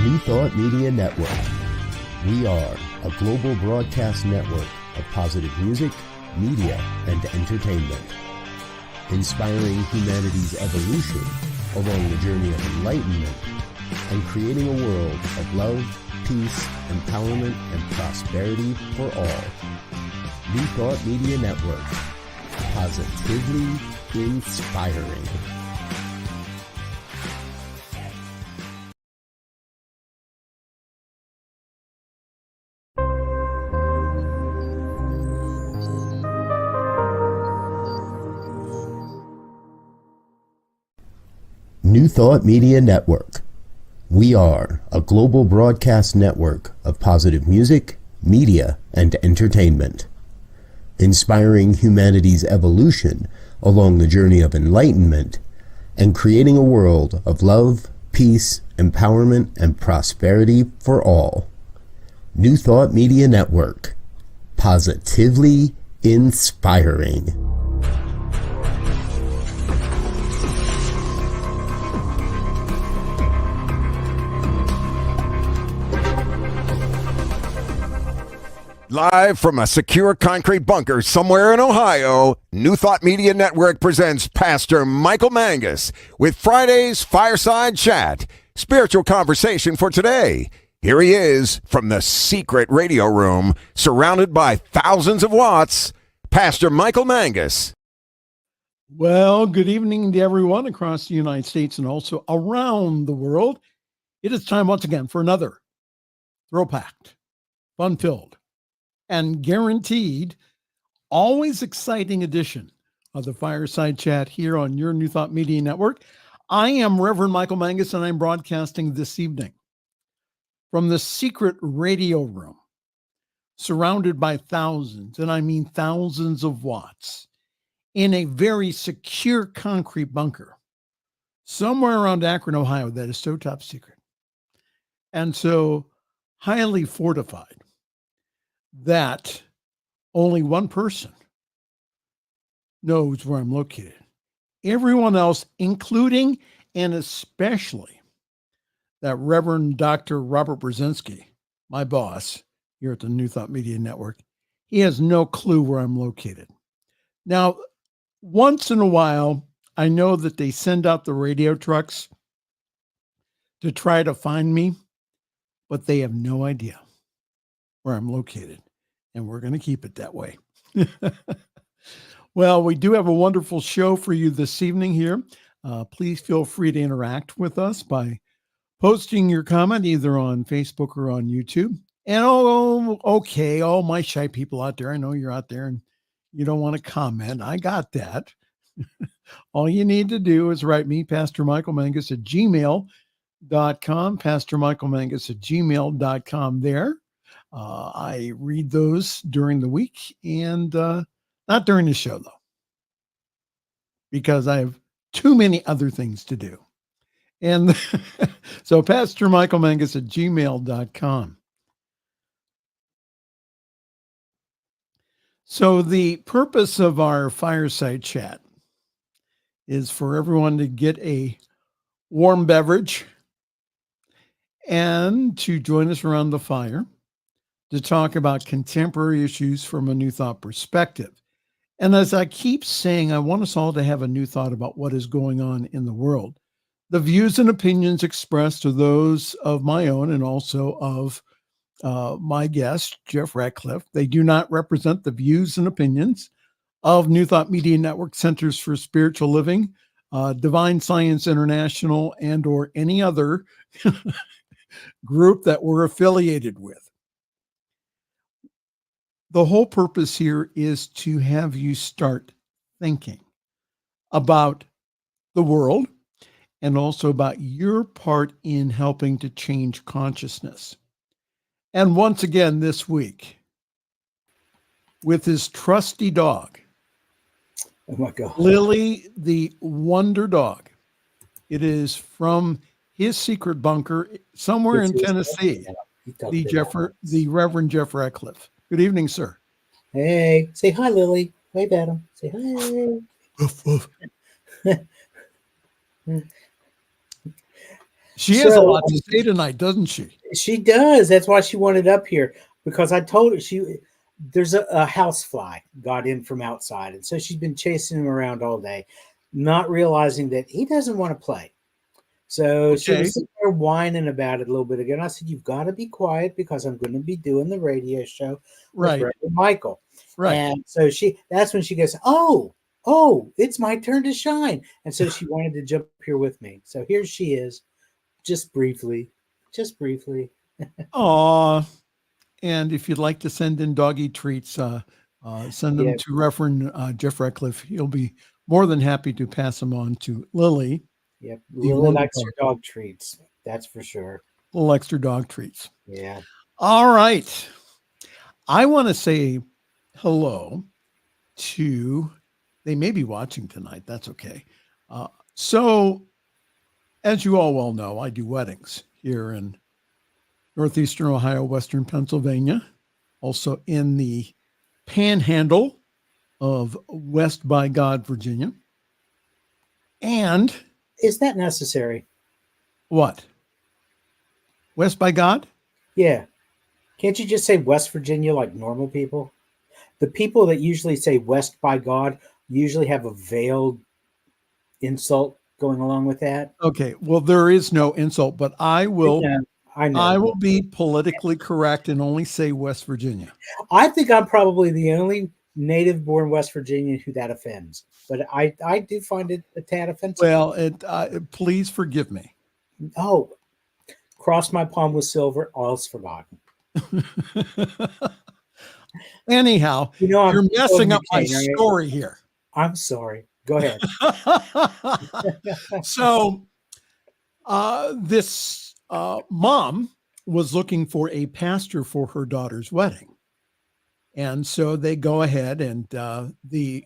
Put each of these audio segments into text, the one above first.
New Thought Media Network. We are a global broadcast network of positive music, media, and entertainment, inspiring humanity's evolution along the journey of enlightenment and creating a world of love, peace, empowerment, and prosperity for all. New Thought Media Network. Positively inspiring. New Thought Media Network. We are a global broadcast network of positive music, media, and entertainment, inspiring humanity's evolution along the journey of enlightenment and creating a world of love, peace, empowerment, and prosperity for all. New Thought Media Network. Positively inspiring. Live from a secure concrete bunker somewhere in Ohio, New Thought Media Network presents Pastor Michael Mangus with Friday's Fireside Chat, spiritual conversation for today. Here he is from the secret radio room, surrounded by thousands of watts, Pastor Michael Mangus. Well, good evening to everyone across the United States and also around the world. It is time once again for another thrill-packed, fun-filled, and guaranteed, always exciting edition of the Fireside Chat here on your New Thought Media Network. I am Reverend Michael Mangus, and I'm broadcasting this evening from the secret radio room, surrounded by thousands, and I mean thousands of watts, in a very secure concrete bunker, somewhere around Akron, Ohio, that is so top secret, and so highly fortified that only one person knows where I'm located. Everyone else, including and especially that Reverend Dr. Robert Brzezinski, my boss here at the New Thought Media Network, he has no clue where I'm located. Now, once in a while, I know that they send out the radio trucks to try to find me, but they have no idea where I'm located, and we're going to keep it that way. Well, we do have a wonderful show for you this evening here. Please feel free to interact with us by posting your comment either on Facebook or on YouTube. And all my shy people out there, I know you're out there and you don't want to comment. I got that. All you need to do is write me, Pastor Michael Mangus, at gmail.com, pastormichaelmangus@gmail.com there. I read those during the week and not during the show, though, because I have too many other things to do. And so pastormichaelmangus@gmail.com. So the purpose of our fireside chat is for everyone to get a warm beverage and to join us around the fire to talk about contemporary issues from a New Thought perspective. And as I keep saying, I want us all to have a new thought about what is going on in the world. The views and opinions expressed are those of my own and also of my guest, Jeff Radcliff. They do not represent the views and opinions of New Thought Media Network, Centers for Spiritual Living, Divine Science International, and or any other group that we're affiliated with. The whole purpose here is to have you start thinking about the world and also about your part in helping to change consciousness. And once again this week, with his trusty dog, oh my God, Lily the Wonder Dog. It is from his secret bunker somewhere in Tennessee, the Reverend Jeff Radcliff. Good evening, sir. Hey, say hi, Lily. Wave at him. Say hi. Woof, woof. She has a lot to say tonight, doesn't she? She does. That's why she wanted up here, because I told her there's a housefly got in from outside. And so she's been chasing him around all day, not realizing that he doesn't want to play. So she was sitting there whining about it a little bit ago. And I said, you've got to be quiet because I'm going to be doing the radio show with Reverend Michael. Right. And so that's when she goes, oh, it's my turn to shine. And so she wanted to jump here with me. So here she is, just briefly. Aw. And if you'd like to send in doggy treats, send them to Reverend Jeff Radcliff. He'll be more than happy to pass them on to Lily. Yep, Lily likes her dog treats. That's for sure. Little extra dog treats. Yeah. All right. I want to say hello to, they may be watching tonight. That's okay. So, as you all well know, I do weddings here in Northeastern Ohio, Western Pennsylvania, also in the panhandle of West by God, Virginia. And is that necessary? What? West by God? Yeah. Can't you just say West Virginia like normal people? The people that usually say West by God usually have a veiled insult going along with that. Okay. Well, there is no insult, but I will I will be politically correct and only say West Virginia. I think I'm probably the only native-born West Virginian who that offends, but I do find it a tad offensive. Well, please forgive me. Oh, cross my palm with silver, all's forgotten. Anyhow, you're messing up my story here. I'm sorry. Go ahead. So, this mom was looking for a pastor for her daughter's wedding. And so they go ahead and the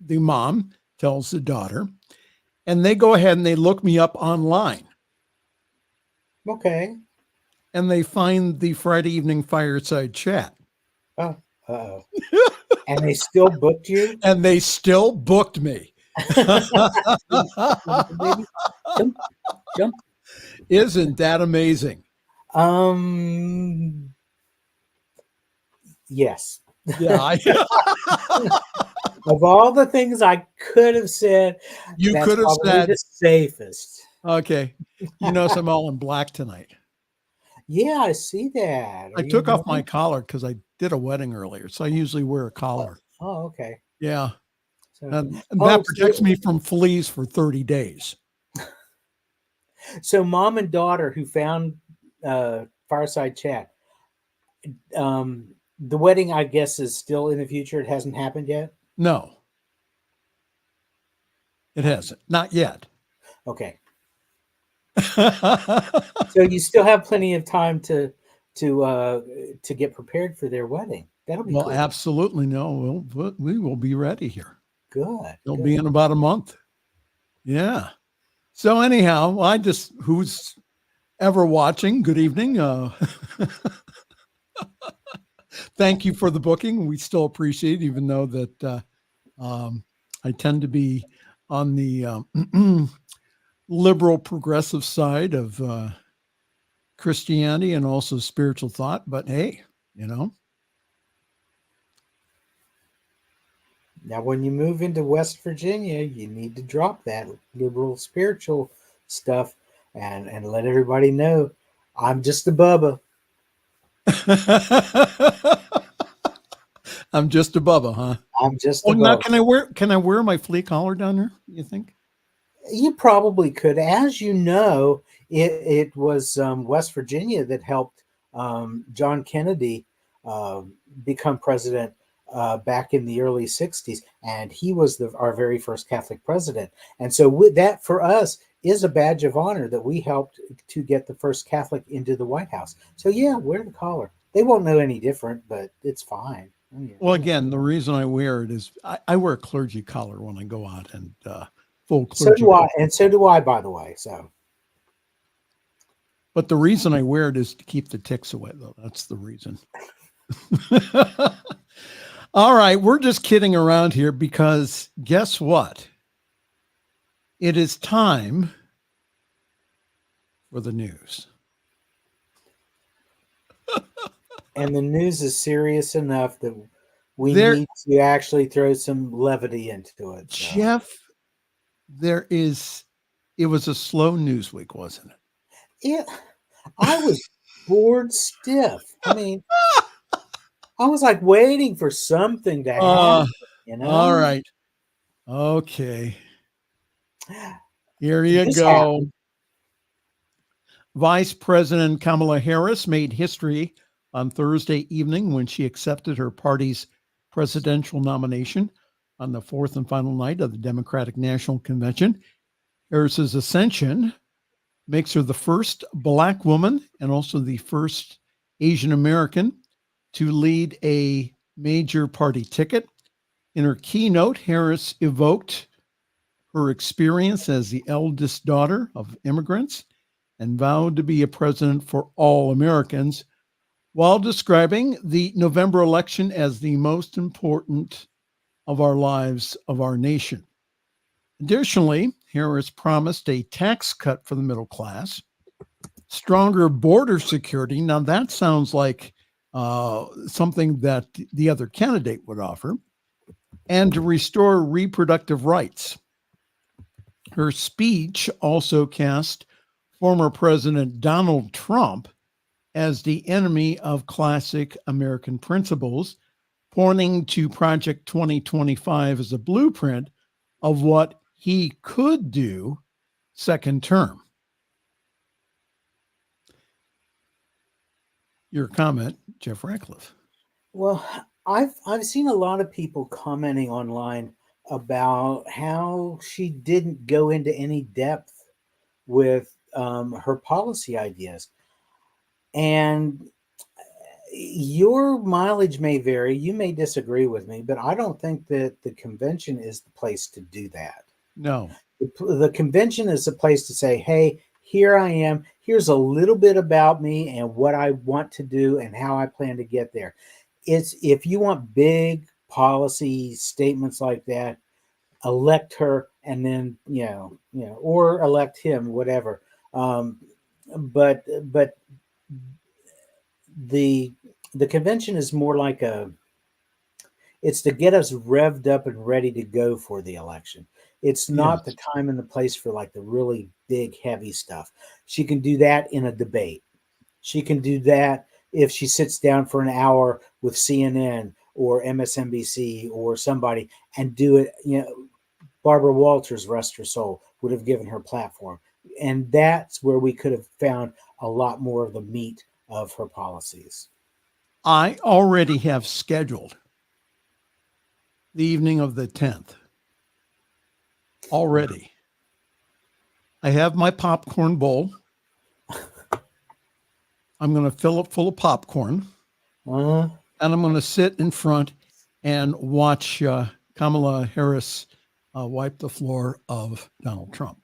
mom tells the daughter, and they go ahead and they look me up online. Okay. And they find the Friday evening Fireside Chat. Oh, uh-oh. And they still booked you? And they still booked me. Jump. Isn't that amazing? Yes. Yeah. Of all the things I could have said, you could have said the safest. Okay. You notice I'm all in black tonight. Yeah, I see that. I took off my collar because I did a wedding earlier, so I usually wear a collar. Oh, okay. Yeah. So, and that protects me from fleas for 30 days. So mom and daughter who found Fireside Chat, the wedding, I guess, is still in the future. It hasn't happened yet? No. It hasn't. Not yet. Okay. So you still have plenty of time to get prepared for their wedding. That'll be cool. Absolutely. No, we will be ready here. Good. It'll be in about a month. Yeah. So anyhow, who's ever watching, good evening. Thank you for the booking. We still appreciate it, even though that I tend to be on the liberal progressive side of Christianity and also spiritual thought. But hey, Now, when you move into West Virginia, you need to drop that liberal spiritual stuff and let everybody know I'm just a Bubba. I'm just a Bubba, huh? I'm just a Bubba. Now, can I wear my flea collar down there, you think? You probably could. As you know, it was West Virginia that helped John Kennedy become president back in the early 60s. And he was our very first Catholic president. And so with that, for us, is a badge of honor that we helped to get the first Catholic into the White House. So yeah, wear the collar. They won't know any different, but it's fine. Well, again, the reason I wear it is I wear a clergy collar when I go out and full clergy. So do I, and so do I, by the way. So, but the reason I wear it is to keep the ticks away, though. That's the reason. All right, we're just kidding around here because guess what? It is time for the news. And the news is serious enough that we There- need to actually throw some levity into it. So. Jeff, it was a slow news week, wasn't it? I was bored stiff. I mean, I was like waiting for something to happen, you know? All right. Okay. Here you This go. happened. Vice President Kamala Harris made history on Thursday evening when she accepted her party's presidential nomination on the fourth and final night of the Democratic National Convention. Harris's ascension makes her the first Black woman and also the first Asian American to lead a major party ticket. In her keynote, Harris evoked her experience as the eldest daughter of immigrants and vowed to be a president for all Americans, while describing the November election as the most important of our lives of our nation. Additionally, Harris promised a tax cut for the middle class, stronger border security. Now that sounds like something that the other candidate would offer, and to restore reproductive rights. Her speech also cast former President Donald Trump as the enemy of classic American principles, pointing to Project 2025 as a blueprint of what he could do second term. Your comment, Jeff Radcliff. Well, I've seen a lot of people commenting online about how she didn't go into any depth with her policy ideas. And your mileage may vary. You may disagree with me, but I don't think that the convention is the place to do that. No. The convention is the place to say, hey, here I am. Here's a little bit about me and what I want to do and how I plan to get there. It's if you want big policy statements like that, elect her and then, or elect him, whatever. But the convention is more like it's to get us revved up and ready to go for the election. It's not the time and the place for like the really big, heavy stuff. She can do that in a debate. She can do that if she sits down for an hour with CNN or MSNBC or somebody and do it. Barbara Walters, rest her soul, would have given her platform. And that's where we could have found a lot more of the meat of her policies. I already have scheduled the evening of the 10th. Already. I have my popcorn bowl. I'm going to fill it full of popcorn. And I'm going to sit in front and watch Kamala Harris wipe the floor of Donald Trump.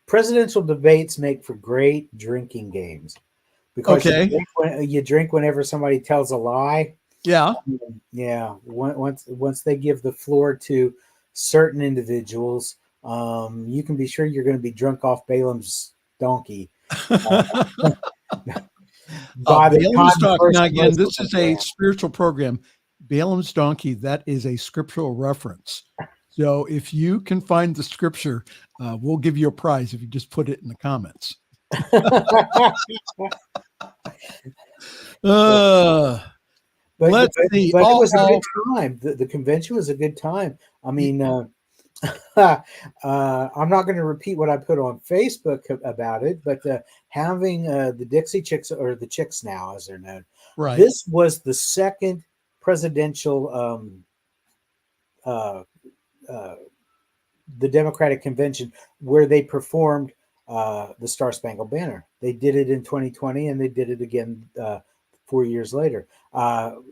Presidential debates make for great drinking games because you drink whenever somebody tells a lie. Yeah. Yeah. Once they give the floor to certain individuals, you can be sure you're going to be drunk off Balaam's donkey. Balaam's donkey. Now again, this is a spiritual program. Balaam's donkey, that is a scriptural reference. So if you can find the scripture, we'll give you a prize if you just put it in the comments. Let's see. But it was a good time. The convention was a good time. I mean, I'm not going to repeat what I put on Facebook about it, but having the Dixie Chicks, or the Chicks now, as they're known, right? This was the second presidential, the Democratic convention where they performed the Star Spangled Banner. They did it in 2020, and they did it again 4 years later.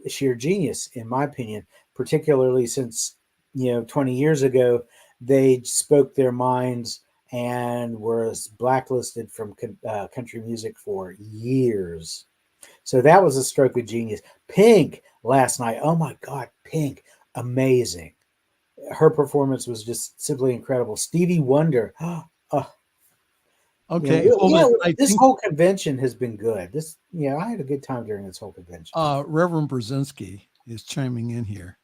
Sheer genius, in my opinion, particularly since 20 years ago they spoke their minds and were blacklisted from country music for years. So that was a stroke of genius. Pink last night. Oh my God, Pink, amazing. her performance was just simply incredible. Stevie Wonder. Okay, this whole convention has been good. I had a good time during this whole convention. Reverend Brzezinski is chiming in here.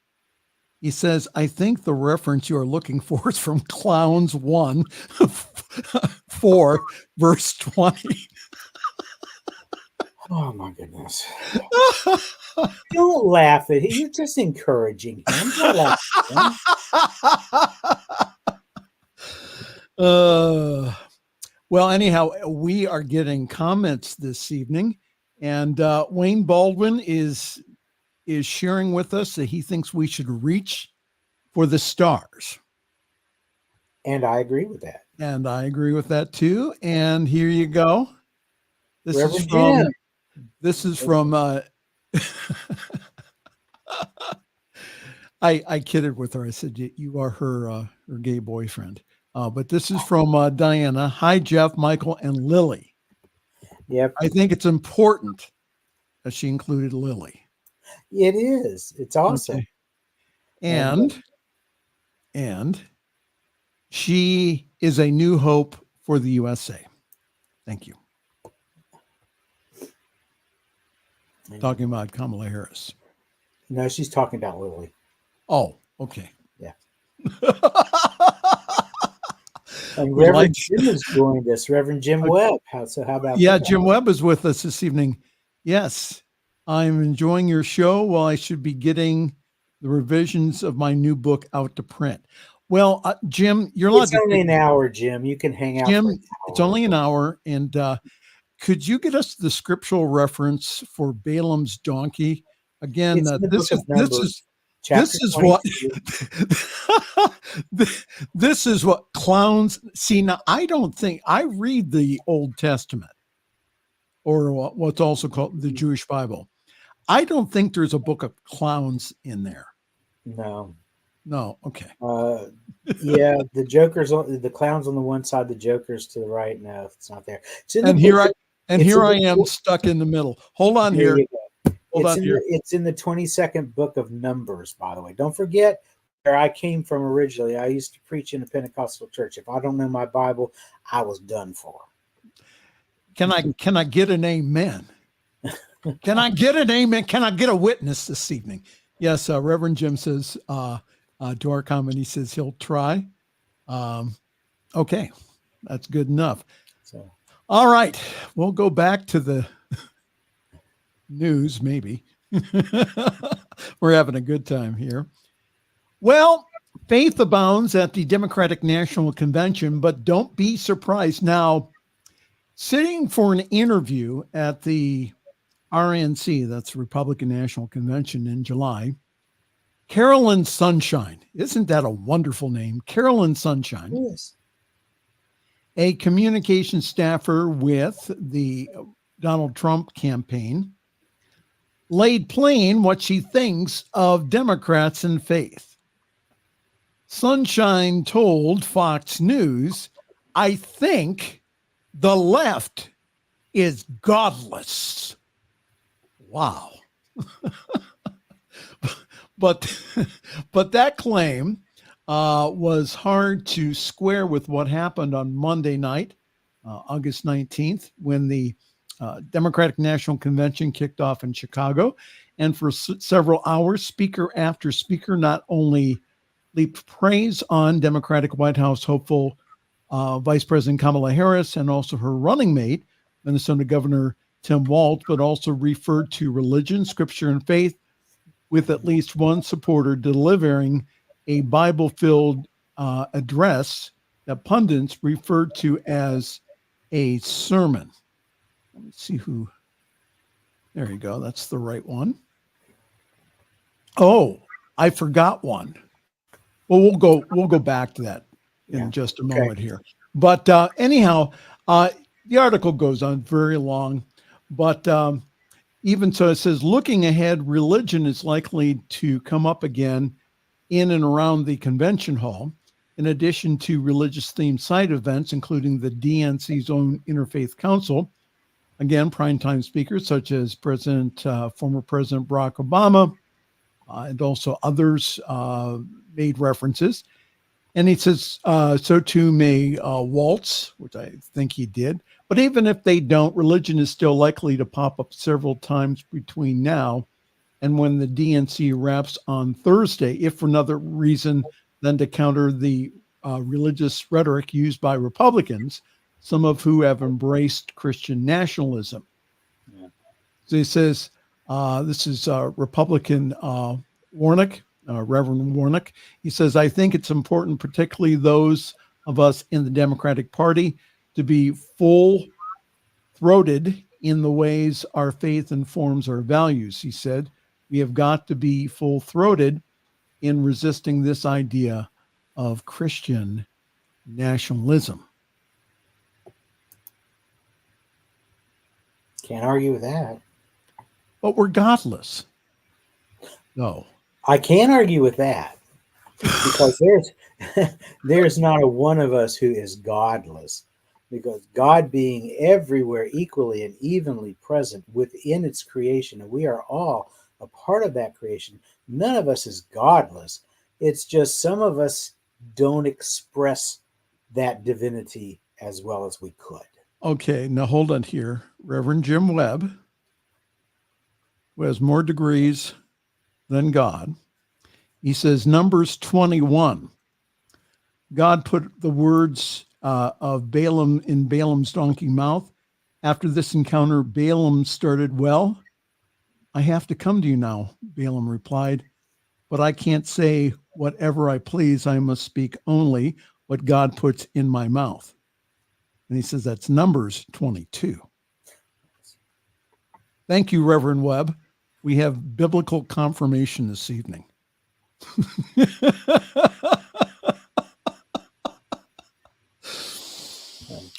He says, I think the reference you are looking for is from Clowns 1, 4, verse 20. Oh, my goodness. Don't laugh at him. You're just encouraging him. Don't laugh at him. Well, anyhow, we are getting comments this evening, and Wayne Baldwin is sharing with us that he thinks we should reach for the stars. And I agree with that. And I agree with that too. And here you go. This is from I kidded with her. I said, you are her gay boyfriend. But this is from Diana. Hi, Jeff, Michael, and Lily. Yep. I think it's important that she included Lily. It is. It's awesome. Okay. And she is a new hope for the USA. Thank you. Talking about Kamala Harris. No, she's talking about Lily. Oh, okay. Yeah. And Reverend Jim has joined us. Reverend Jim Webb. How about that? Jim Webb is with us this evening. Yes. I'm enjoying your show while I should be getting the revisions of my new book out to print. Well, Jim, you're allowed to. It's only an hour, Jim. You can hang out. Jim, it's only an hour. And could you get us the scriptural reference for Balaam's donkey? Again, this is what clowns see. Now, I don't think I read the Old Testament, or what's also called the Jewish Bible. I don't think there's a book of clowns in there. No. Okay. Yeah, the clowns on the one side, the jokers to the right. No, it's not there. Here I am stuck in the middle. Hold on here. It's in the 22nd book of Numbers, by the way. Don't forget where I came from originally. I used to preach in a Pentecostal church. If I don't know my Bible, I was done for. Can I get an amen? Can I get an amen? Can I get a witness this evening? Yes, Reverend Jim says to our comment, he says he'll try. Okay, that's good enough. So, all right, we'll go back to the news, maybe. We're having a good time here. Well, faith abounds at the Democratic National Convention, but don't be surprised. Now, sitting for an interview at the RNC, that's the Republican National Convention in July, Carolyn Sunshine. Isn't that a wonderful name? Carolyn Sunshine. Yes. A communication staffer with the Donald Trump campaign, laid plain what she thinks of Democrats and faith. Sunshine told Fox News, I think the left is godless. Wow. But that claim was hard to square with what happened on Monday night, August 19th, when the Democratic National Convention kicked off in Chicago. And for several hours, speaker after speaker not only leaped praise on Democratic White House hopeful Vice President Kamala Harris and also her running mate, Minnesota Governor Tim Walz, but also referred to religion, scripture, and faith, with at least one supporter delivering a Bible-filled address that pundits referred to as a sermon. Let me see who. There you go. That's the right one. Oh, I forgot one. Well, we'll go back to that in just a moment here. But anyhow, the article goes on very long. But even so, it says, looking ahead, religion is likely to come up again in and around the convention hall, in addition to religious-themed side events, including the DNC's own Interfaith Council. Again, primetime speakers such as former President Barack Obama, and also others, made references. And he says, so too may Waltz, which I think he did. But even if they don't, religion is still likely to pop up several times between now and when the DNC wraps on Thursday, if for another reason than to counter the religious rhetoric used by Republicans, some of who have embraced Christian nationalism. Yeah. So he says, this is Republican Warnock, Reverend Warnock. He says, I think it's important, particularly those of us in the Democratic Party, to be full-throated in the ways our faith informs our values. He said, we have got to be full-throated in resisting this idea of Christian nationalism. Can't argue with that. But we're godless. No. I can't argue with that, because there's not a one of us who is godless, because God being everywhere equally and evenly present within its creation, and we are all a part of that creation. None of us is godless. It's just some of us don't express that divinity as well as we could. Okay, now hold on here. Reverend Jim Webb, who has more degrees than God, he says, Numbers 21, God put the words of Balaam in Balaam's donkey mouth. After this encounter, Balaam started, well, I have to come to you now, Balaam replied, but I can't say whatever I please. I must speak only what God puts in my mouth. And he says that's Numbers 22. Thank you, Reverend Webb. We have biblical confirmation this evening.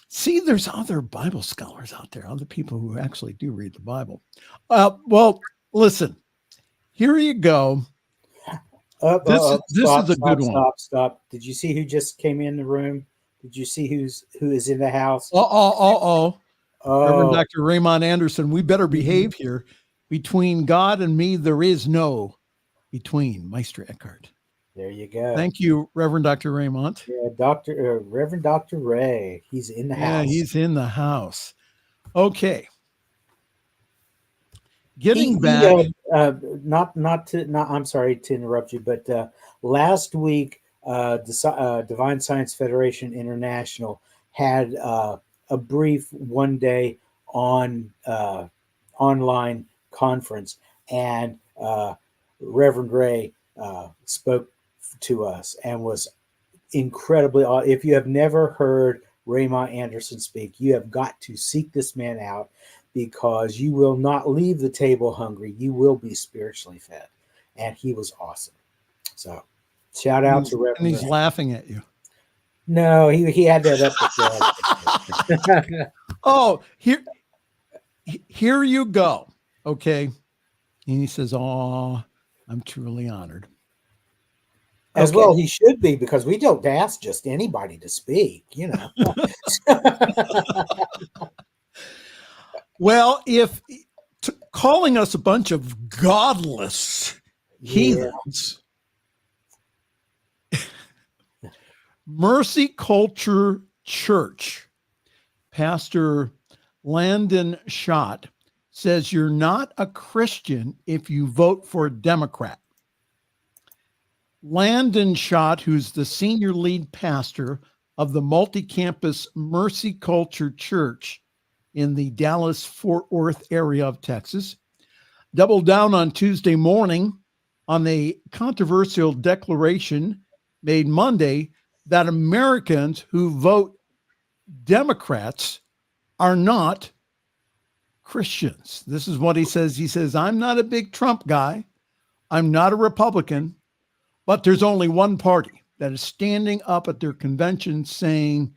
See, there's other Bible scholars out there, other people who actually do read the Bible. Well, listen, here you go. This is a good one. Stop. Did you see who just came in the room? Did you see who is in the house? Reverend Dr. Raymond Anderson, we better behave here. Between God and me, there is no between, Meister Eckhart. There you go. Thank you, Reverend Dr. Raymond. Yeah, Reverend Dr. Ray. He's in the house. Yeah, he's in the house. Okay. Getting back. I'm sorry to interrupt you, but last week, Divine Science Federation International had a brief one-day online conference, and Reverend Ray spoke to us and was incredibly. If you have never heard Raymond Anderson speak, you have got to seek this man out, because you will not leave the table hungry. You will be spiritually fed. And he was awesome. So shout out to Reverend Ray. And he's laughing at you. No, he had that up. Oh, here you go. Okay. And he says, oh, I'm truly honored. As well, he should be, because we don't ask just anybody to speak, you know. Well, if calling us a bunch of godless heathens, Mercy Culture Church, Pastor Landon Schott says you're not a Christian if you vote for a Democrat. Landon Schott, who's the senior lead pastor of the multi-campus Mercy Culture Church in the Dallas-Fort Worth area of Texas, doubled down on Tuesday morning on the controversial declaration made Monday that Americans who vote Democrats are not Christians. This is what he says. He says, I'm not a big Trump guy. I'm not a Republican, but there's only one party that is standing up at their convention saying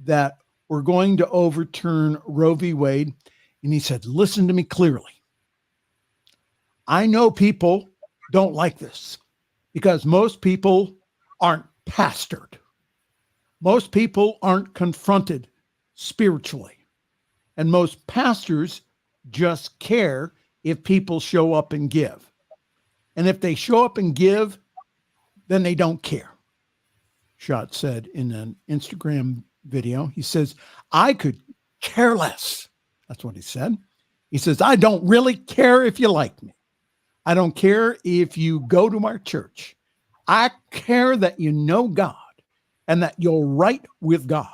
that we're going to overturn Roe v. Wade. And he said, listen to me clearly. I know people don't like this because most people aren't pastored. Most people aren't confronted spiritually. And most pastors just care if people show up and give. And if they show up and give, then they don't care. Schott said in an Instagram video. He says, I could care less. That's what he said. He says, I don't really care if you like me. I don't care if you go to our church. I care that you know God and that you're right with God.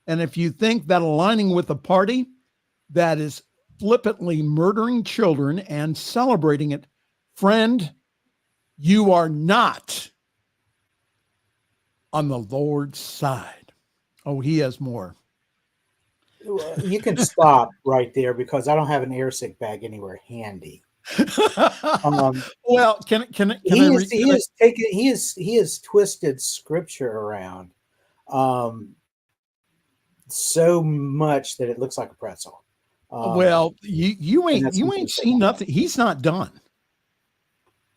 And if you think that aligning with a party that is flippantly murdering children and celebrating it, friend, you are not on the Lord's side. Oh, he has more. You can stop right there because I don't have an airsick bag anywhere handy. Well, he has twisted scripture around so much that it looks like a pretzel. Well, you ain't seen nothing. He's not done.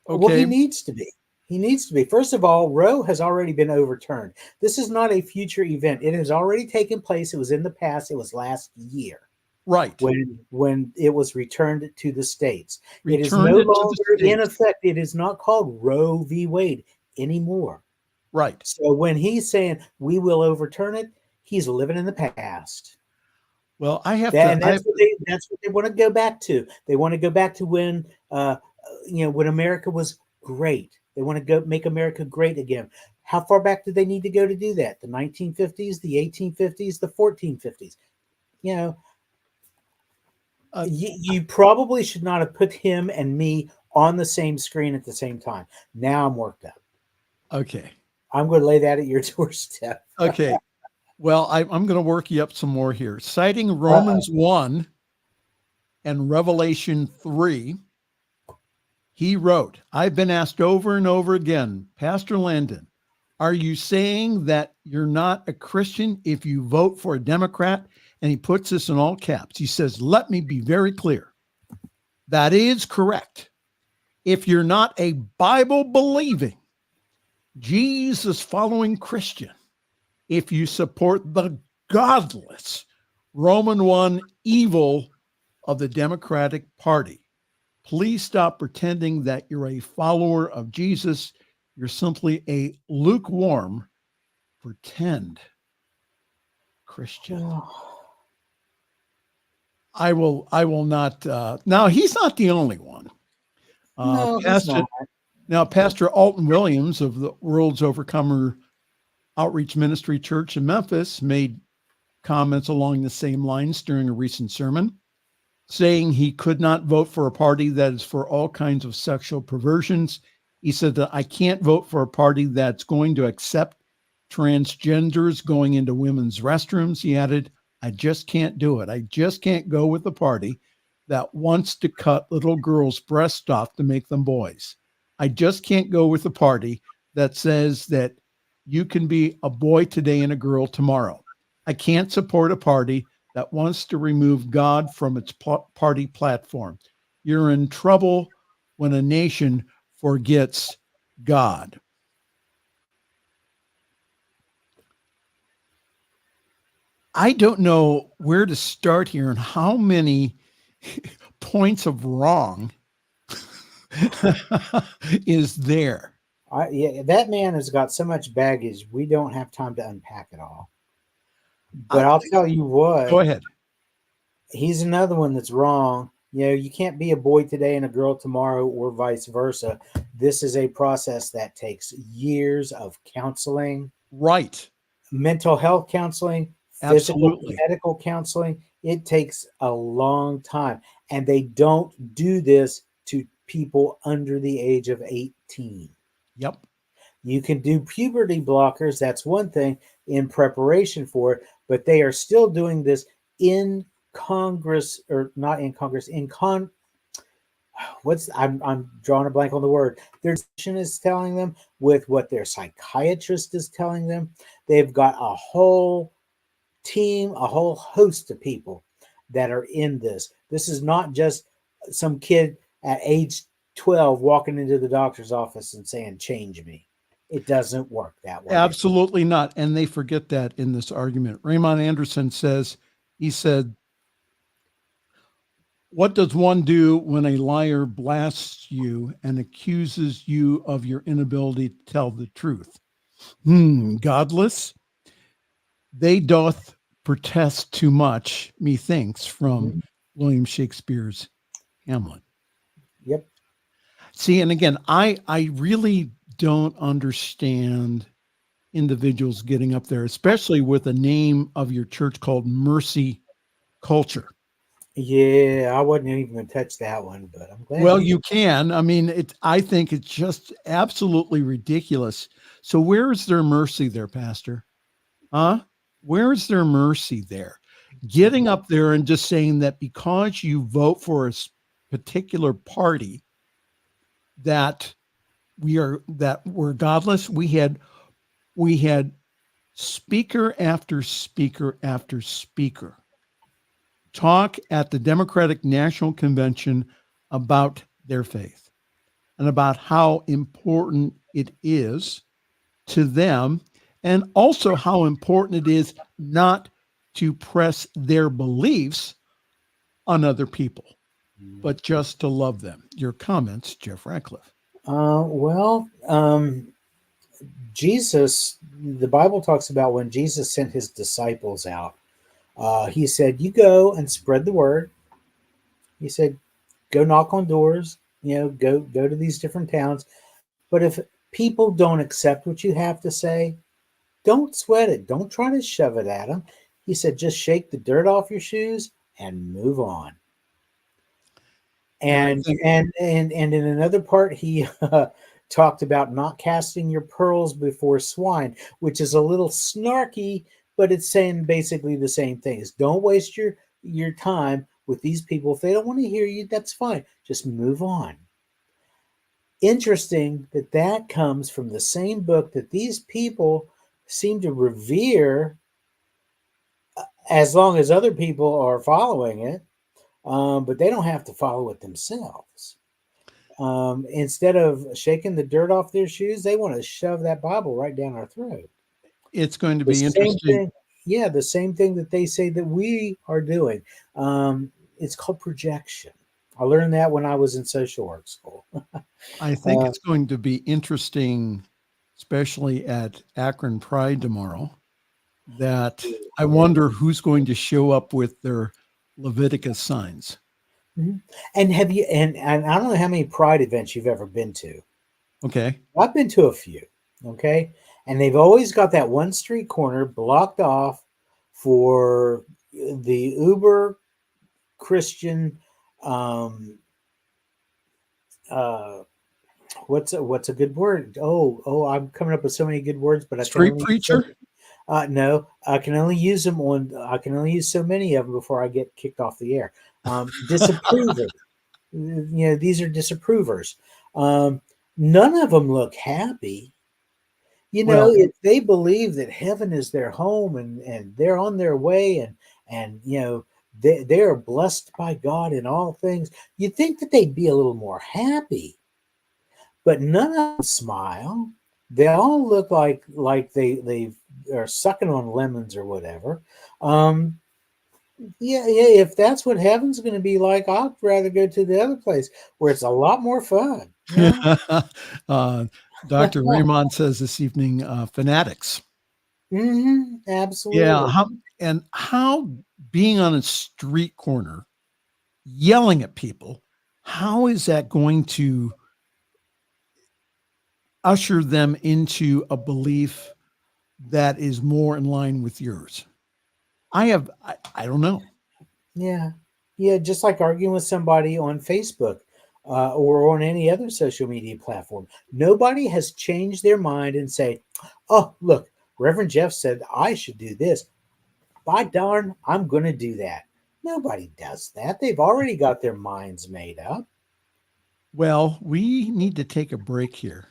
Okay. Well, he needs to be. He needs to be. First of all, Roe has already been overturned. This is not a future event. It has already taken place. It was in the past. It was last year. Right. When it was returned to the states. It is no longer in effect. It is not called Roe v. Wade anymore. Right. So when he's saying we will overturn it, he's living in the past. Well, that's what they want to go back to. They want to go back to when when America was great. They want to go make America great again. How far back do they need to go to do that? The 1950s, the 1850s, the 1450s. You probably should not have put him and me on the same screen at the same time. Now I'm worked up. Okay. I'm going to lay that at your doorstep. Okay. Well, I'm going to work you up some more here. Citing Romans 1 and Revelation 3, he wrote, I've been asked over and over again, Pastor Landon, are you saying that you're not a Christian if you vote for a Democrat? And he puts this in all caps. He says, let me be very clear. That is correct. If you're not a Bible-believing, Jesus-following Christian, if you support the godless Roman 1 evil of the Democratic Party, please stop pretending that you're a follower of Jesus. You're simply a lukewarm, pretend Christian. I will not. Now, he's not the only one. No, he's not. Now, Pastor Alton Williams of the World's Overcomer Outreach Ministry Church in Memphis made comments along the same lines during a recent sermon, saying he could not vote for a party that is for all kinds of sexual perversions. He said that I can't vote for a party that's going to accept transgenders going into women's restrooms. He added, I just can't do it. I just can't go with the party that wants to cut little girls' breasts off to make them boys. I just can't go with the party that says that you can be a boy today and a girl tomorrow. I can't support a party that wants to remove God from its party platform. You're in trouble when a nation forgets God. I don't know where to start here and how many points of wrong is there. That man has got so much baggage, we don't have time to unpack it all. But I'll tell you what. Go ahead. He's another one that's wrong. You can't be a boy today and a girl tomorrow or vice versa. This is a process that takes years of counseling. Right. Mental health counseling, physical, medical counseling. It takes a long time. And they don't do this to people under the age of 18. Yep. You can do puberty blockers. That's one thing in preparation for it, but they are still doing this in Congress, or not in Congress, I'm drawing a blank on the word. Their physician is telling them with what their psychiatrist is telling them. They've got a whole team, a whole host of people that are in this. This is not just some kid at age 12 walking into the doctor's office and saying, change me. It doesn't work that way. Absolutely not. And they forget that in this argument. Raymond Anderson says, he said, What does one do when a liar blasts you and accuses you of your inability to tell the truth? Godless, they doth protest too much, methinks, from William Shakespeare's Hamlet. Yep. See, and again, I really don't understand individuals getting up there, especially with a name of your church called Mercy Culture. Yeah, I wasn't even going to touch that one, but I'm glad. Well, you can. I mean, I think it's just absolutely ridiculous. So where's their mercy there, Pastor? Huh? Where's their mercy there? Getting up there and just saying that because you vote for a particular party that we're godless. We had speaker after speaker after speaker talk at the Democratic National Convention about their faith and about how important it is to them, and also how important it is not to press their beliefs on other people, but just to love them. Your comments, Jeff Radcliff. Jesus, the Bible talks about when Jesus sent his disciples out. He said, you go and spread the word. He said, go knock on doors, go to these different towns. But if people don't accept what you have to say, don't sweat it. Don't try to shove it at them. He said, just shake the dirt off your shoes and move on. And in another part, he talked about not casting your pearls before swine, which is a little snarky, but it's saying basically the same thing. Is don't waste your time with these people. If they don't want to hear you, that's fine. Just move on. Interesting that comes from the same book that these people seem to revere, as long as other people are following it, but they don't have to follow it themselves. Instead of shaking the dirt off their shoes, they want to shove that Bible right down our throat. It's going to be interesting. The same thing that they say that we are doing. It's called projection. I learned that when I was in social work school. I think it's going to be interesting, especially at Akron Pride tomorrow, that I wonder who's going to show up with their Leviticus signs. Mm-hmm. And have you, and I don't know how many Pride events you've ever been to. Okay. I've been to a few. Okay. And they've always got that one street corner blocked off for the uber Christian, what's a good word? I'm coming up with so many good words, but street preacher. No, I can only use so many of them before I get kicked off the air. Disapprover. These are disapprovers. None of them look happy. If they believe that heaven is their home and they're on their way and they are blessed by God in all things, you'd think that they'd be a little more happy. But none of them smile. They all look like they are sucking on lemons or whatever. If that's what heaven's going to be like, I'd rather go to the other place where it's a lot more fun. Dr. Raymond says this evening, fanatics. Absolutely. Yeah. How being on a street corner, yelling at people, how is that going to usher them into a belief that is more in line with yours? I don't know. Yeah. Just like arguing with somebody on Facebook or on any other social media platform. Nobody has changed their mind and say, oh, look, Reverend Jeff said I should do this. By darn, I'm going to do that. Nobody does that. They've already got their minds made up. Well, we need to take a break here.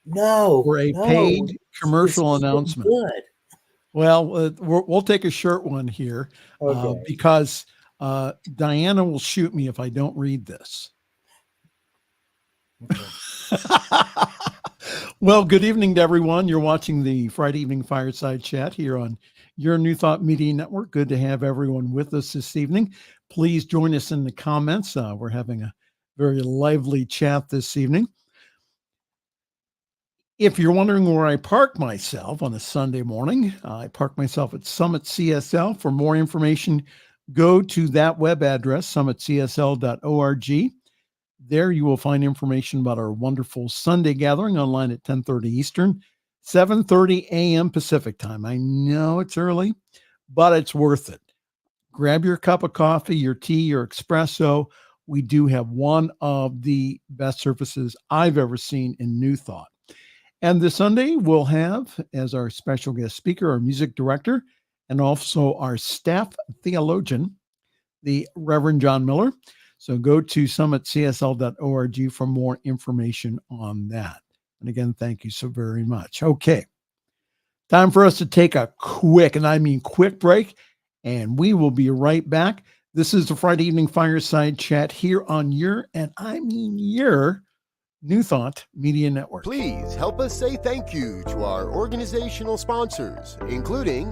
No. For a paid commercial announcement. Good. Well, we'll take a short one here because Diana will shoot me if I don't read this. Okay. Well, good evening to everyone. You're watching the Friday Evening Fireside Chat here on your New Thought Media Network. Good to have everyone with us this evening. Please join us in the comments. We're having a very lively chat this evening. If you're wondering where I park myself on a Sunday morning, I park myself at Summit CSL. For more information, go to that web address, summitcsl.org. There you will find information about our wonderful Sunday gathering online at 10:30 Eastern, 7:30 a.m. Pacific time. I know it's early, but it's worth it. Grab your cup of coffee, your tea, your espresso. We do have one of the best services I've ever seen in New Thought. And this Sunday, we'll have as our special guest speaker, our music director, and also our staff theologian, the Reverend John Miller. So go to summitcsl.org for more information on that. And again, thank you so very much. Okay, time for us to take a quick, and I mean quick break, and we will be right back. This is the Friday Evening Fireside Chat here on your, and I mean your, New Thought Media Network. Please help us say thank you to our organizational sponsors, including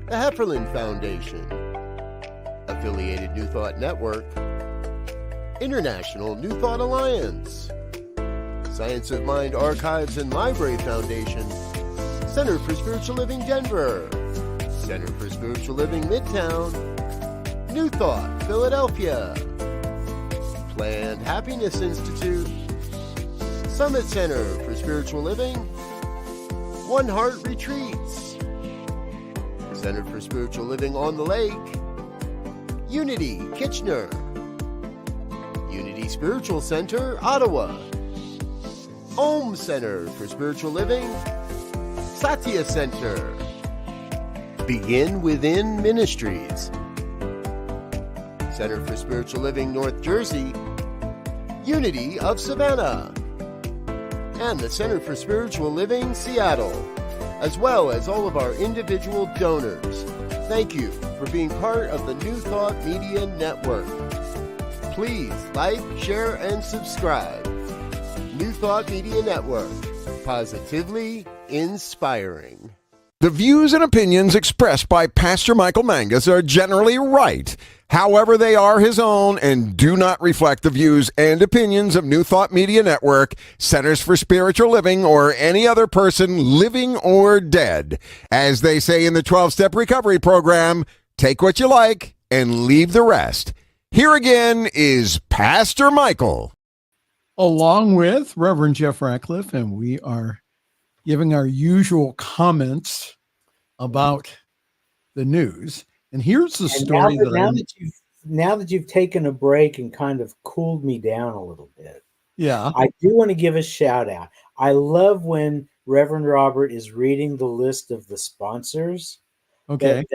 the Hefferland Foundation, Affiliated New Thought Network, International New Thought Alliance, Science of Mind Archives and Library Foundation, Center for Spiritual Living Denver, Center for Spiritual Living Midtown, New Thought Philadelphia, Planned Happiness Institute, Summit Center for Spiritual Living, One Heart Retreats, Center for Spiritual Living on the Lake, Unity Kitchener, Unity Spiritual Center Ottawa, Om Center for Spiritual Living, Satya Center, Begin Within Ministries, Center for Spiritual Living North Jersey, Unity of Savannah, and the Center for Spiritual Living Seattle, as well as all of our individual donors. Thank you for being part of the New Thought Media Network. Please like, share, and subscribe. New Thought Media Network, positively inspiring. The views and opinions expressed by Pastor Michael Mangus are generally right. However, they are his own and do not reflect the views and opinions of New Thought Media Network, Centers for Spiritual Living, or any other person living or dead. As they say in the 12-Step Recovery Program, take what you like and leave the rest. Here again is Pastor Michael. Along with Reverend Jeff Radcliff, and we are giving our usual comments about the news. And here's the story now that you've taken a break and kind of cooled me down a little bit. Yeah. I do want to give a shout out. I love when Reverend Robert is reading the list of the sponsors that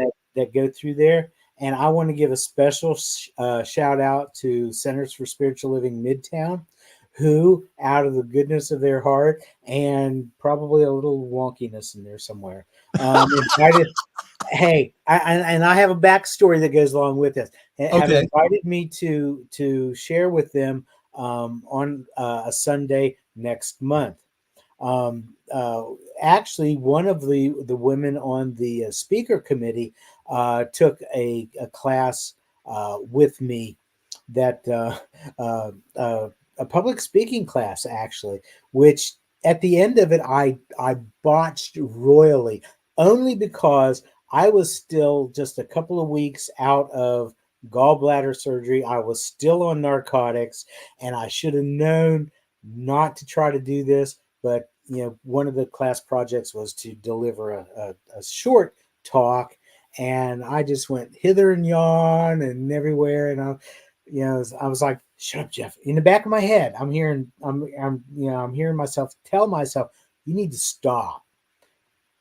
go through there. And I want to give a special shout out to Centers for Spiritual Living Midtown, who, out of the goodness of their heart and probably a little wonkiness in there somewhere, invited. Hey, I have a backstory that goes along with this. Have invited me to share with them on a Sunday next month. Actually, one of the women on the speaker committee took a class with me that a public speaking class, actually, which at the end of it, I botched royally, only because I was still just a couple of weeks out of gallbladder surgery. I was still on narcotics, and I should have known not to try to do this. But, one of the class projects was to deliver a short talk, and I just went hither and yon and everywhere. And I was like, shut up, Jeff. In the back of my head, I'm hearing myself tell myself, you need to stop.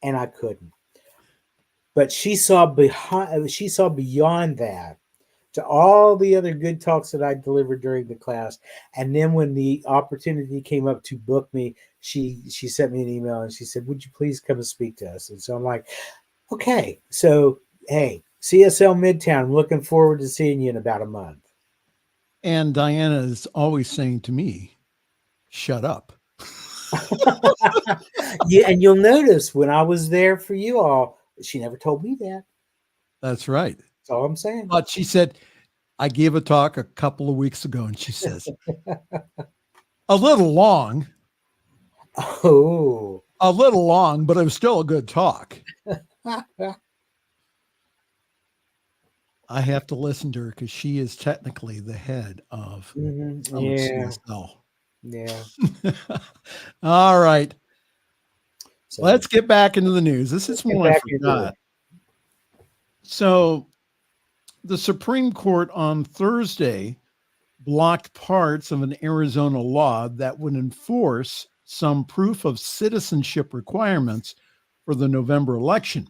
And I couldn't. But she saw beyond that to all the other good talks that I delivered during the class. And then when the opportunity came up to book me, she sent me an email and she said, would you please come and speak to us? And so I'm like, okay. So, hey, CSL Midtown, I'm looking forward to seeing you in about a month. And Diana is always saying to me, shut up. Yeah, and you'll notice when I was there for you all, she never told me that. That's right. That's all I'm saying. But she said, I gave a talk a couple of weeks ago, and she says, a little long, Oh. but it was still a good talk. I have to listen to her because she is technically the head of Yeah. CSL. Yeah. All right. So Let's get back into the news. This is one I forgot. So the Supreme Court on Thursday blocked parts of an Arizona law that would enforce some proof of citizenship requirements for the November election.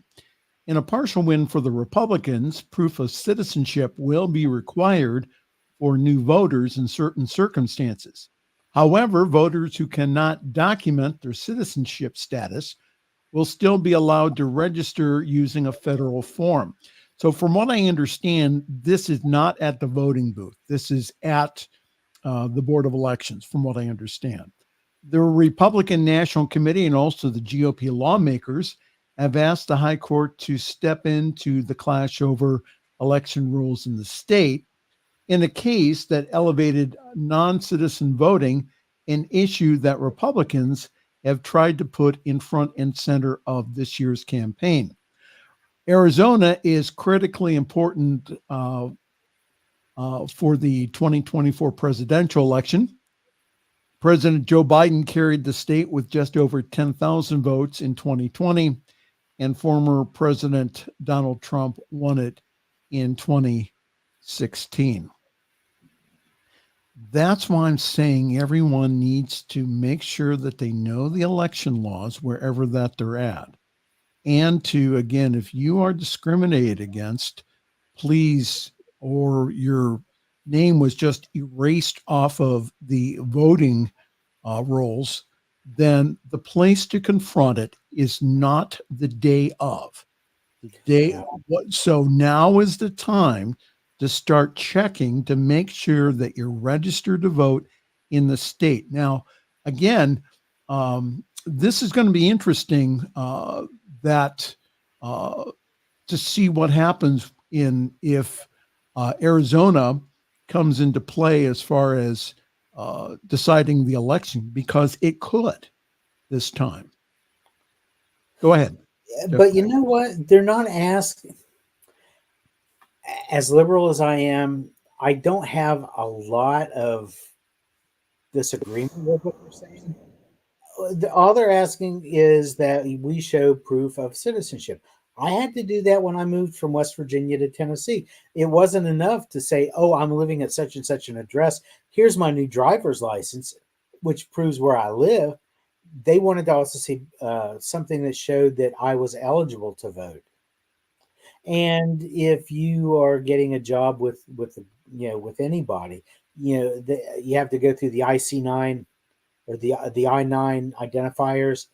In a partial win for the Republicans, proof of citizenship will be required for new voters in certain circumstances. However, voters who cannot document their citizenship status will still be allowed to register using a federal form. So from what I understand, this is not at the voting booth. This is at the Board of Elections, from what I understand. The Republican National Committee and also the GOP lawmakers have asked the High Court to step into the clash over election rules in the state in a case that elevated non-citizen voting, an issue that Republicans have tried to put in front and center of this year's campaign. Arizona is critically important for the 2024 presidential election. President Joe Biden carried the state with just over 10,000 votes in 2020, and former President Donald Trump won it in 2016. That's why I'm saying everyone needs to make sure that they know the election laws wherever that they're at. And to, again, if you are discriminated against, please, or your name was just erased off of the voting rolls, then the place to confront it is not the day of. So now is the time to start checking to make sure that you're registered to vote in the state. Now, again, this is going to be interesting to see what happens if Arizona comes into play as far as deciding the election, because it could this time. Go ahead. But you know what? They're not asking. As liberal as I am, I don't have a lot of disagreement with what they're saying. All they're asking is that we show proof of citizenship. I had to do that when I moved from West Virginia to Tennessee. It wasn't enough to say, oh, I'm living at such and such an address. Here's my new driver's license, which proves where I live. They wanted to also see something that showed that I was eligible to vote. And if you are getting a job with anybody, you have to go through the IC9 or the I-9 identifiers,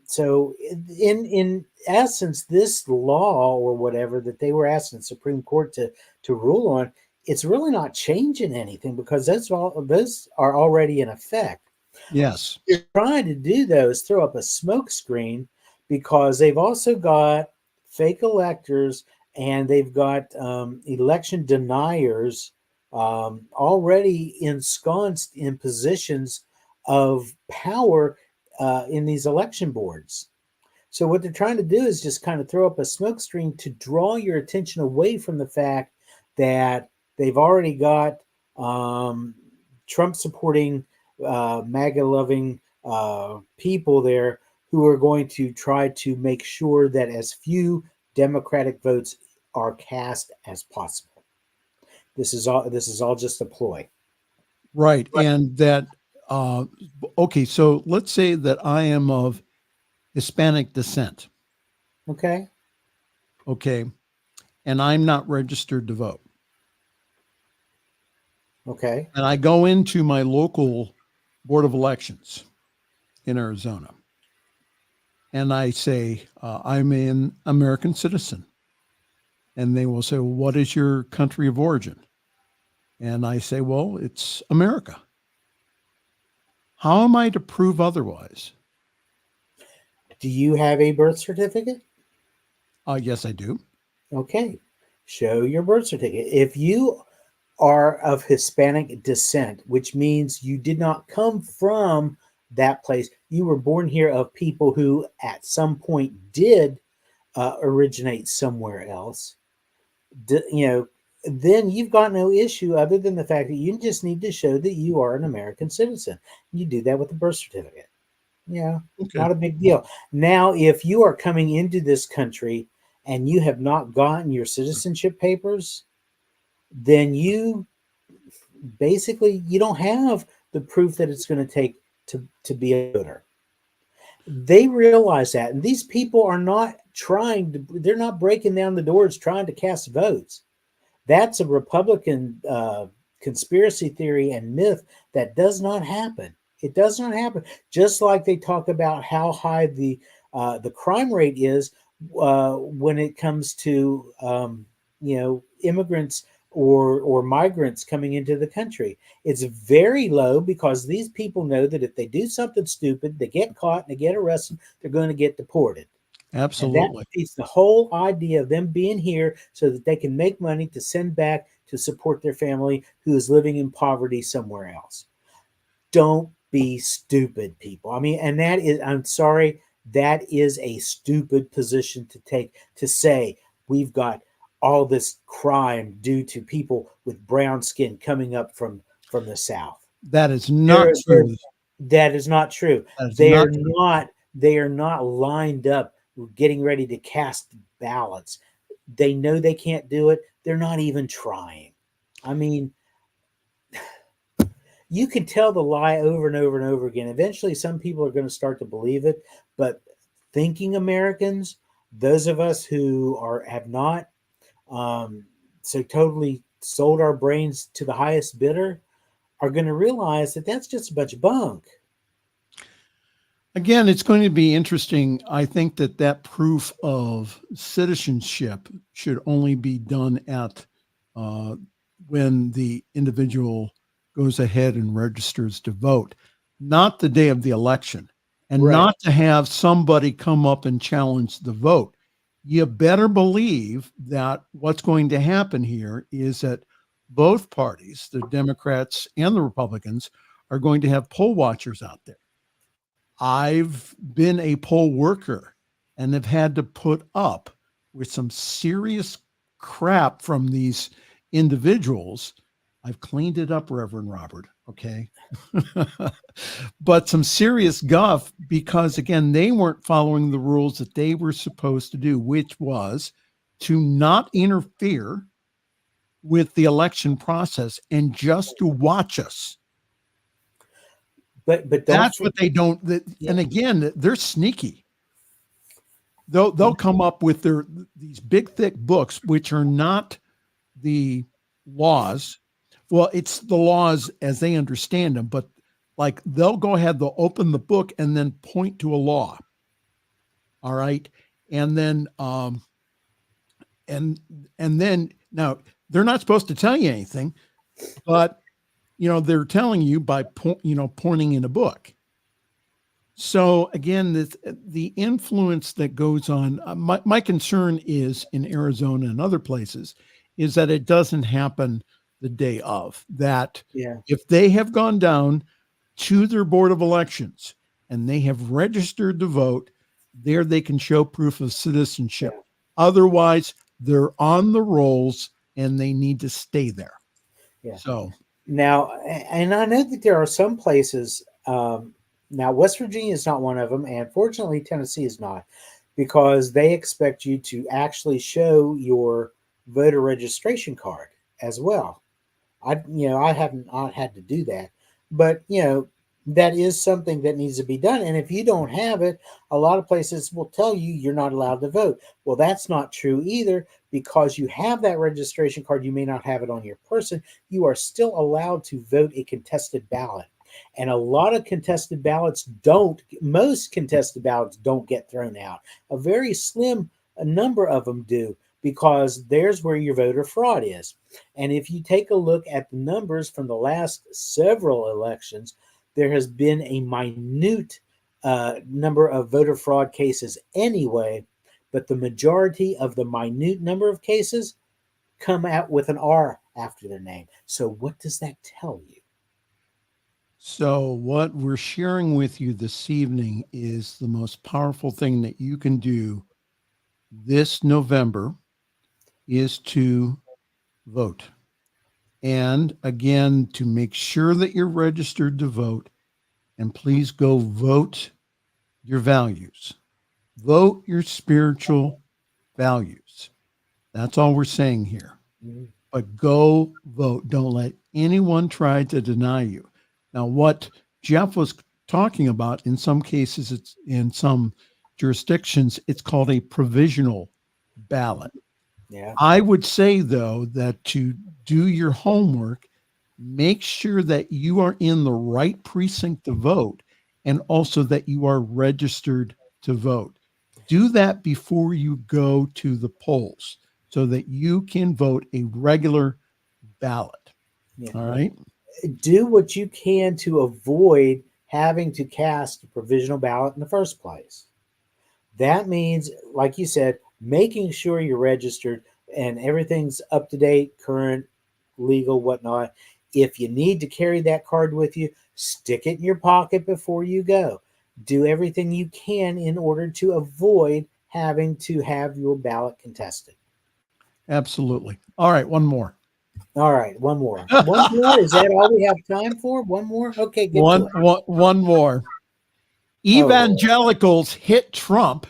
so in essence, this law or whatever that they were asking the Supreme Court to rule on, it's really not changing anything because those are already in effect. Yes. What they're trying to do, though, is throw up a smoke screen because they've also got fake electors and they've got election deniers already ensconced in positions of power in these election boards. So what they're trying to do is just kind of throw up a smoke screen to draw your attention away from the fact that they've already got Trump supporting, MAGA loving people there who are going to try to make sure that as few Democratic votes are cast as possible. This is all just a ploy. Right. And that, okay, so let's say that I am of Hispanic descent. Okay. And I'm not registered to vote. Okay. And I go into my local Board of Elections in Arizona. And I say, I'm an American citizen. And they will say, well, what is your country of origin? And I say, well, it's America. How am I to prove otherwise? Do you have a birth certificate? Yes, I do. Okay. Show your birth certificate. If you are of Hispanic descent, which means you did not come from that place, you were born here of people who at some point did originate somewhere else, then you've got no issue other than the fact that you just need to show that you are an American citizen. You do that with the birth certificate. Yeah, Okay. not a big deal. Now, if you are coming into this country and you have not gotten your citizenship papers, then you basically you don't have the proof that it's going to take to be a voter. They realize that, and these people are not they're not breaking down the doors trying to cast votes. That's a Republican conspiracy theory and myth that does not happen. It does not happen. Just like they talk about how high the crime rate is when it comes to immigrants or migrants coming into the country. It's very low because these people know that if they do something stupid, they get caught and they get arrested, they're going to get deported. Absolutely. And that defeats the whole idea of them being here so that they can make money to send back to support their family who is living in poverty somewhere else. Don't be stupid, people. I mean, and that is, I'm sorry, that is a stupid position to take, to say we've got all this crime due to people with brown skin coming up from the South. That is not true. That is not true. They are not lined up getting ready to cast ballots. They know they can't do it. They're not even trying. I mean, you can tell the lie over and over and over again. Eventually, some people are going to start to believe it. But thinking Americans, those of us who have not so totally sold our brains to the highest bidder, are going to realize that that's just a bunch of bunk. Again, it's going to be interesting. I think that proof of citizenship should only be done at when the individual goes ahead and registers to vote, not the day of the election, and not to have somebody come up and challenge the vote. You better believe that what's going to happen here is that both parties, the Democrats and the Republicans, are going to have poll watchers out there. I've been a poll worker and have had to put up with some serious crap from these individuals. I've cleaned it up, Reverend Robert, okay? But some serious guff because, again, they weren't following the rules that they were supposed to do, which was to not interfere with the election process and just to watch us. But that's what they don't. And again, they're sneaky. They'll come up with these big thick books, which are not the laws. Well, it's the laws as they understand them, but like they'll go ahead, they'll open the book and then point to a law. All right. And then and then now they're not supposed to tell you anything, but they're telling you by pointing in a book. So again, the influence that goes on, my concern is in Arizona and other places is that it doesn't happen the day of that. If they have gone down to their board of elections and they have registered to vote, there they can show proof of citizenship. Otherwise, they're on the rolls and they need to stay there. So now, and I know that there are some places, now West Virginia is not one of them, and fortunately Tennessee is not, because they expect you to actually show your voter registration card as well. I haven't had to do that, but that is something that needs to be done. And if you don't have it, a lot of places will tell you you're not allowed to vote. Well, that's not true either, because you have that registration card. You may not have it on your person. You are still allowed to vote a contested ballot. And a lot of contested ballots most contested ballots don't get thrown out. A very slim number of them do, because there's where your voter fraud is. And if you take a look at the numbers from the last several elections, there has been a minute number of voter fraud cases anyway, but the majority of the minute number of cases come out with an R after their name. So what does that tell you? So what we're sharing with you this evening is the most powerful thing that you can do this November is to vote. And again, to make sure that you're registered to vote, and please go vote your values. Vote your spiritual values. That's all we're saying here. Mm-hmm. But go vote. Don't let anyone try to deny you. Now, what Jeff was talking about, in some cases, it's in some jurisdictions, it's called a provisional ballot. Yeah. I would say, though, that to do your homework, make sure that you are in the right precinct to vote, and also that you are registered to vote. Do that before you go to the polls so that you can vote a regular ballot. Yeah. All right. Do what you can to avoid having to cast a provisional ballot in the first place. That means, like you said, making sure you're registered and everything's up to date, current, legal, whatnot. If you need to carry that card with you, stick it in your pocket before you go. Do everything you can in order to avoid having to have your ballot contested. Absolutely. All right. One more. All right. One more. One more? Is that all we have time for? One more? Okay, get to it. One more. Evangelicals hit Trump.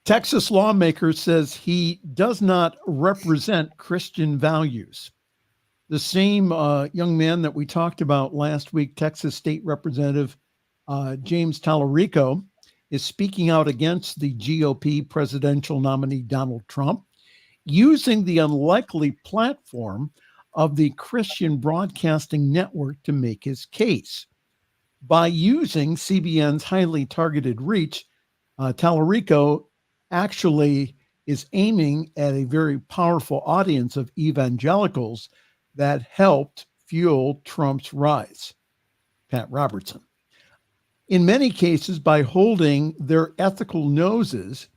Texas lawmaker says he does not represent Christian values. The same young man that we talked about last week, Texas State Representative James Tallarico, is speaking out against the GOP presidential nominee Donald Trump, using the unlikely platform of the Christian Broadcasting Network to make his case. By using CBN's highly targeted reach, Tallarico actually is aiming at a very powerful audience of evangelicals that helped fuel Trump's rise. Pat Robertson. In many cases, by holding their ethical noses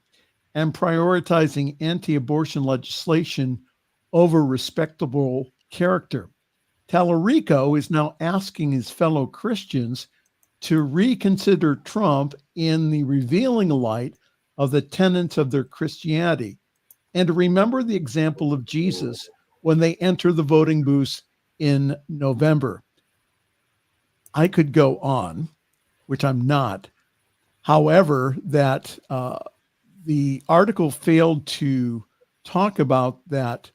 and prioritizing anti-abortion legislation over respectable character, Tallarico is now asking his fellow Christians to reconsider Trump in the revealing light of the tenets of their Christianity, and to remember the example of Jesus when they enter the voting booths in November. I could go on, which I'm not. However, that the article failed to talk about that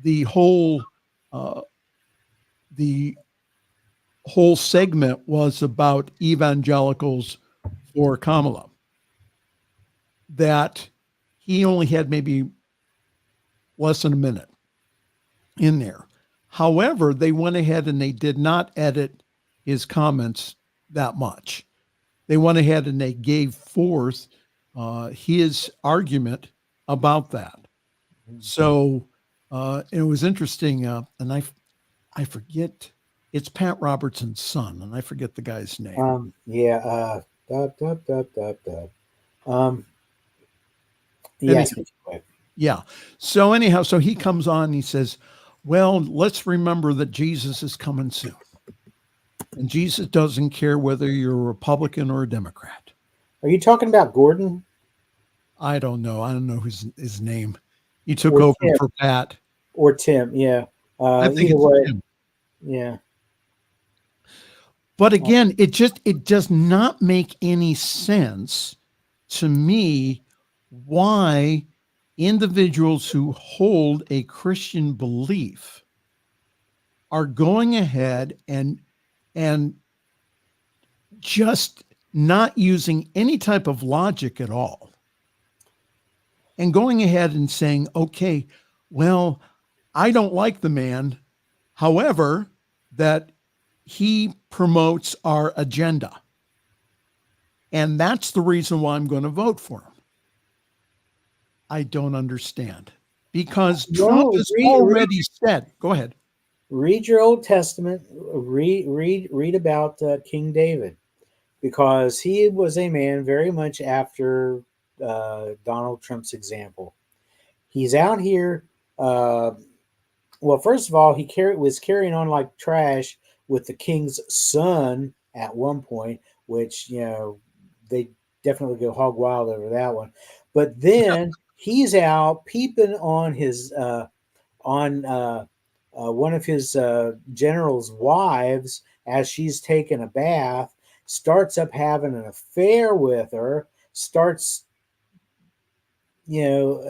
the whole segment was about evangelicals for Kamala. That he only had maybe less than a minute in there. However, they went ahead and they did not edit his comments that much. They went ahead and they gave forth his argument about that. So it was interesting. And I forget, it's Pat Robertson's son, and I forget the guy's name. Yes. Yeah. So anyhow, so he comes on and he says, well, let's remember that Jesus is coming soon. And Jesus doesn't care whether you're a Republican or a Democrat. Are you talking about Gordon? I don't know. I don't know his name. He took over Tim. for Pat. Or Tim, yeah. I think either it's way. Tim. Yeah. But again, it does not make any sense to me why individuals who hold a Christian belief are going ahead and just not using any type of logic at all, and going ahead and saying, okay, well, I don't like the man, however, that he promotes our agenda, and that's the reason why I'm going to vote for him. I don't understand, because Trump has already said, go ahead. Read your Old Testament, read about King David, because he was a man very much after Donald Trump's example. He's out here. Well, first of all, he was carrying on like trash with the king's son at one point, which, they definitely go hog wild over that one. But then he's out peeping on his one of his general's wives as she's taking a bath, starts up having an affair with her, starts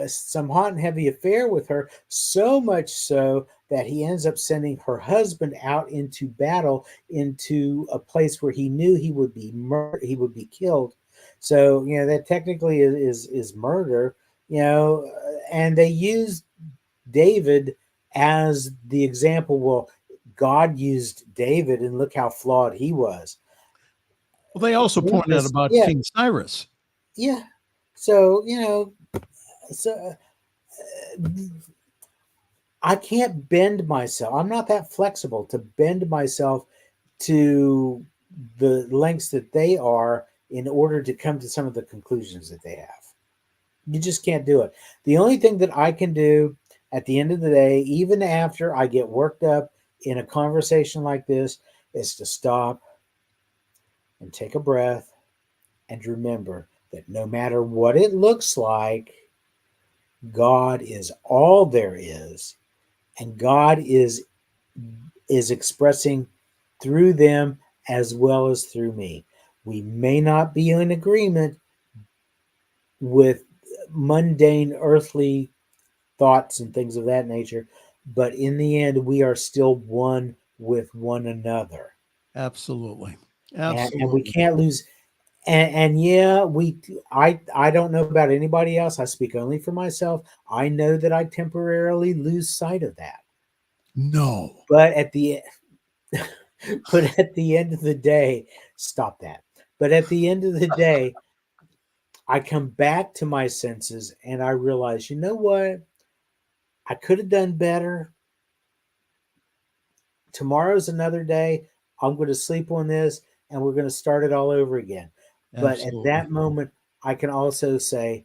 some hot and heavy affair with her, so much so that he ends up sending her husband out into battle, into a place where he knew he would be killed. So that technically is murder. And they use David as the example. Well, God used David, and look how flawed he was. Well, they also point out about King Cyrus. Yeah. So I can't bend myself. I'm not that flexible to bend myself to the lengths that they are in order to come to some of the conclusions that they have. You just can't do it. The only thing that I can do at the end of the day, even after I get worked up in a conversation like this, is to stop and take a breath and remember that no matter what it looks like, God is all there is, and God is expressing through them as well as through me. We may not be in agreement with mundane earthly thoughts and things of that nature, but in the end, we are still one with one another. Absolutely. And we can't lose. And I don't know about anybody else. I speak only for myself. I know that I temporarily lose sight of that. No. But at the end of the day, stop that. But at the end of the day, I come back to my senses and I realize, you know what? I could have done better. Tomorrow's another day. I'm going to sleep on this and we're going to start it all over again. But at that moment, I can also say,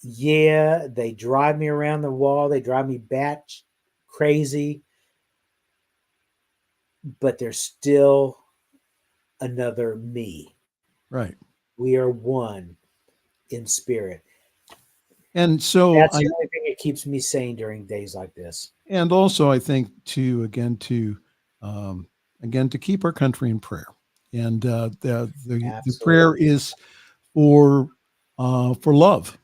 yeah, they drive me around the wall. They drive me batch crazy. But there's still another me. Right. We are one in spirit. And so that's the only thing that keeps me sane during days like this. And also, I think to keep our country in prayer. And the prayer is for love.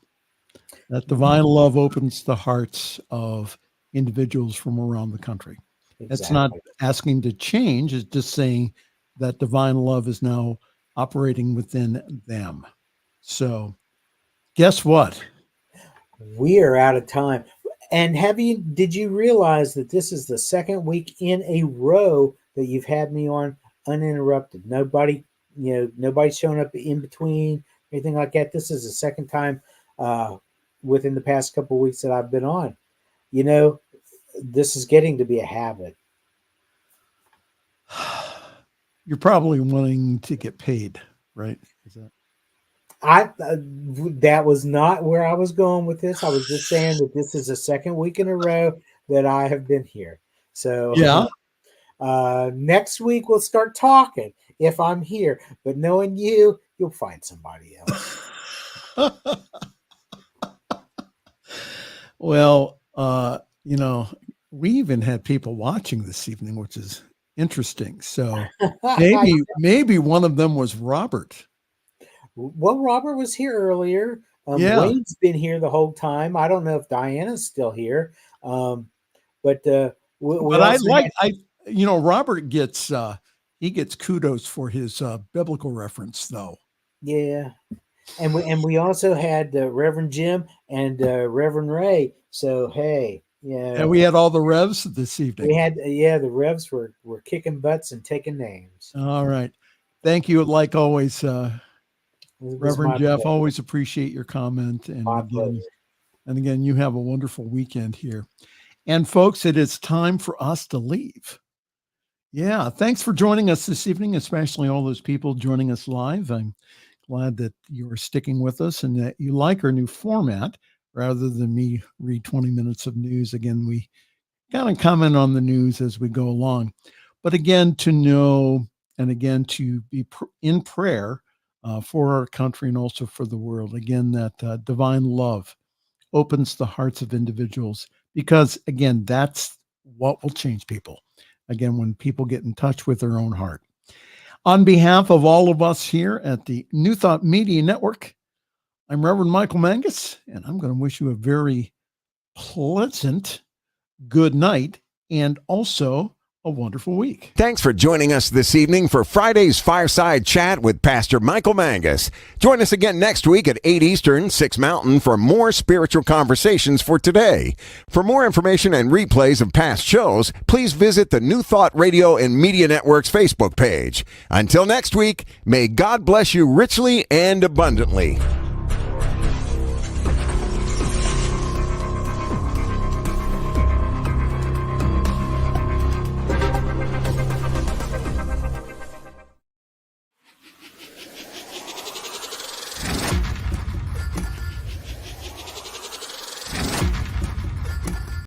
That divine love opens the hearts of individuals from around the country. Exactly. It's not asking to change. It's just saying that divine love is now operating within them. So guess what? We are out of time. And did you realize that this is the second week in a row that you've had me on uninterrupted? Nobody's showing up in between, anything like that. This is the second time within the past couple of weeks that I've been on. This is getting to be a habit. You're probably wanting to get paid, right? Is that? That was not where I was going with this. I was just saying that this is the second week in a row that I have been here. So yeah. Next week we'll start talking if I'm here. But knowing you'll find somebody else. Well, we even had people watching this evening, which is interesting. So maybe one of them was Robert. Well, Robert was here earlier. Yeah. Wayne's been here the whole time. I don't know if Diana's still here. Robert gets kudos for his biblical reference, though. Yeah, and we also had Reverend Jim and Reverend Ray. So hey, yeah, and we had all the Revs this evening. We had the Revs were kicking butts and taking names. All right, thank you. Like always, Reverend Jeff. Pleasure. Always appreciate your comment, and again, you have a wonderful weekend here. And folks, it is time for us to leave. Yeah, thanks for joining us this evening, especially all those people joining us live. I'm Glad that you are sticking with us and that you like our new format rather than me read 20 minutes of news. Again, we kind of comment on the news as we go along. But again, to know and again to be in prayer for our country and also for the world. Again, that divine love opens the hearts of individuals because, again, that's what will change people. Again, when people get in touch with their own heart. On behalf of all of us here at the New Thought Media Network, I'm Reverend Michael Mangus, and I'm going to wish you a very pleasant good night and also a wonderful week. Thanks for joining us this evening for Friday's Fireside Chat with Pastor Michael Mangus. Join us again next week at 8 Eastern, 6 Mountain for more spiritual conversations for today. For more information and replays of past shows, please visit the New Thought Radio and Media Network's Facebook page. Until next week, may God bless you richly and abundantly.